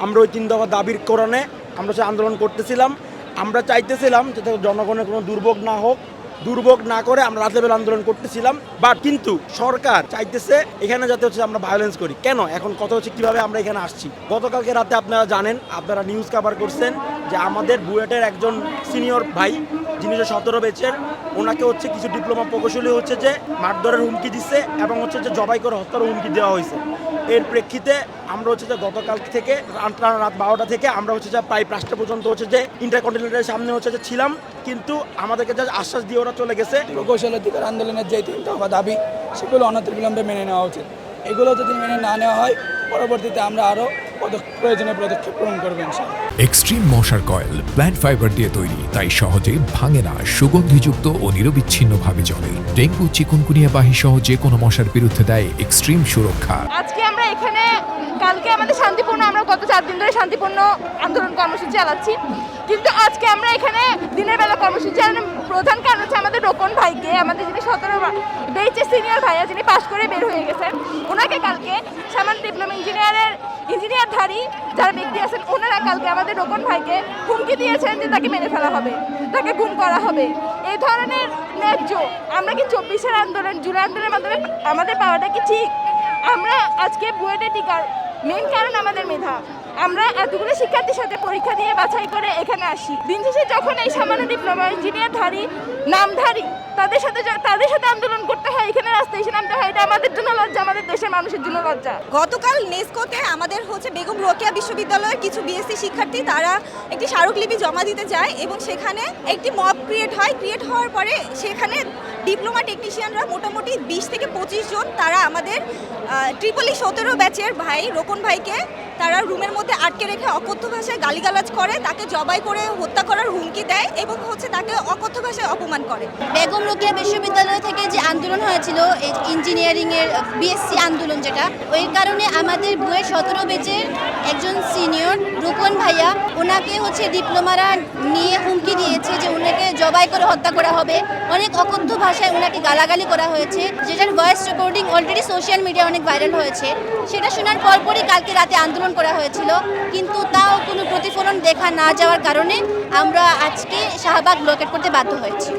আমরা ওই 3 দফা দাবির কারণে আমরা সে আন্দোলন করতেছিলাম। আমরা চাইতেছিলাম যাতে জনগণের কোনো দুর্ভোগ না হোক, দুর্ভোগ না করে আমরা রাতের বেলা আন্দোলন করতেছিলাম। বাট কিন্তু সরকার চাইতেছে এখানে যাতে হচ্ছে আমরা ভায়োলেন্স করি। কেন? এখন কথা হচ্ছে কিভাবে আমরা এখানে আসছি। গতকালকে রাতে আপনারা জানেন, আপনারা নিউজ কভার করছেন যে আমাদের বুয়েটের একজন সিনিয়র ভাই, যিনি 17 ব্যাচের, ওনাকে হচ্ছে কিছু ডিপ্লোমা প্রকৌশলী হচ্ছে যে মারধরের হুমকি দিচ্ছে এবং হচ্ছে যে জবাই করে হত্যার হুমকি দেওয়া হয়েছে। এর প্রেক্ষিতে আমরা হচ্ছে যে গতকাল থেকে রাত 12টা থেকে আমরা হচ্ছে যে প্রায় 5টা পর্যন্ত হচ্ছে যে ইন্টারকন্টিনেন্টালের সামনে হচ্ছে যে ছিলাম, কিন্তু আমাদেরকে যা আশ্বাস দিয়ে ওরা চলে গেছে। প্রকৌশল অধিকার আন্দোলনের যে 3 দফা দাবি, সেগুলো অনতিবিলম্বে মেনে নেওয়া উচিত। এগুলো যদি মেনে না নেওয়া হয়, পরবর্তীতে আমরা আরও প্রয়োজনীয় পদক্ষেপ গ্রহণ করবেন। এক্সট্রিম মশার কয়েল প্ল্যান্ট ফাইবার দিয়ে তৈরি, তাই সহজে ভাঙে না, সুগন্ধিযুক্ত ও নিরবিচ্ছিন্নভাবে চলে। ডেঙ্গু, চিকুনগুনিয়া বাহি সহ যে কোনো মশার বিরুদ্ধে দেয় এক্সট্রিম সুরক্ষা। আজকে আমরা এখানে, কালকে আমাদের শান্তিপূর্ণ, আমরা গত 4 দিন ধরে শান্তিপূর্ণ আন্দোলন কর্মসূচি চালাচ্ছি, কিন্তু আজকে আমরা এখানে দিনের বেলা কর্মসূচি চালানোর প্রধান কারণ হচ্ছে আমাদের রোকন ভাইকে, আমাদের যিনি 17 ব্যাচের সিনিয়র ভাইয়া, যিনি পাশ করে বের হয়ে গেছেন, ওনাকে কালকে সামান্য ডিপ্লোমা ইঞ্জিনিয়ারধারী যারা ব্যক্তি আছেন, ওনারা কালকে আমাদের রোকন ভাইকে হুমকি দিয়েছেন যে তাকে মেরে ফেলা হবে, তাকে গুম করা হবে। এই ধরনের ন্যায্য আমরা কি 24-এর আন্দোলন, জুলাই আন্দোলনের মাধ্যমে আমাদের পাওয়াটা কি ঠিক? আমরা আজকে বুয়েটে টিকার মেন কারণ আমাদের মেধা। আমরা এতগুলো শিক্ষার্থীর সাথে পরীক্ষা দিয়ে বাছাই করে এখানে আসি। দিন শেষে যখন এই সামান্য ডিপ্লোমা ইঞ্জিনিয়ারধারী, নামধারী তাদের সাথে আন্দোলন করতে হয়, এখানে রাস্তায় এসে নামতে হয়, এটা আমাদের জন্য লজ্জা, আমাদের দেশের মানুষের জন্য লজ্জা। গতকাল নেসকোতে আমাদের বেগম রোকেয়া বিশ্ববিদ্যালয়ের কিছু বিএসসি শিক্ষার্থী তারা একটি স্মারকলিপি জমা দিতে যায় এবং সেখানে একটি মব ক্রিয়েট হওয়ার পরে সেখানে ডিপ্লোমা টেকনিশিয়ানরা মোটামুটি 20 থেকে 25 জন তারা আমাদের ট্রিপলি 17 ব্যাচের ভাই রোকন ভাইকে তারা রুমের মধ্যে আটকে রেখে অকথ্য ভাষায় গালিগালাজ করে, তাকে জবাই করে হত্যা করার হুমকি দেয় এবং তাকে অকথ্য ভাষায় অপমান করে। বেগম রোকেয়া বিশ্ববিদ্যালয় থেকে যে আন্দোলন হয়েছিল, ইঞ্জিনিয়ারিংয়ের বিএসসি আন্দোলন, যেটা ওই কারণে আমাদের বুয়েট 17 ব্যাচের একজন সিনিয়র রোকন ভাইয়া, ওনাকে ডিপ্লোমারা নিয়ে হুমকি দিয়েছে যে ওনাকে জবাই করে হত্যা করা হবে। অনেক অকথ্য ভাষায় ওনাকে গালাগালি করা হয়েছে, যেটার ভয়েস রেকর্ডিং অলরেডি সোশ্যাল মিডিয়ায় অনেক ভাইরাল হয়েছে। সেটা শোনার পরপরই কালকে রাতে আন্দোলন করা হয়েছিল, কিন্তু তাও কোনো প্রতিফলন দেখা না যাওয়ার কারণে আমরা আজকে শাহবাগ ব্লকেট করতে বাধ্য হয়েছি।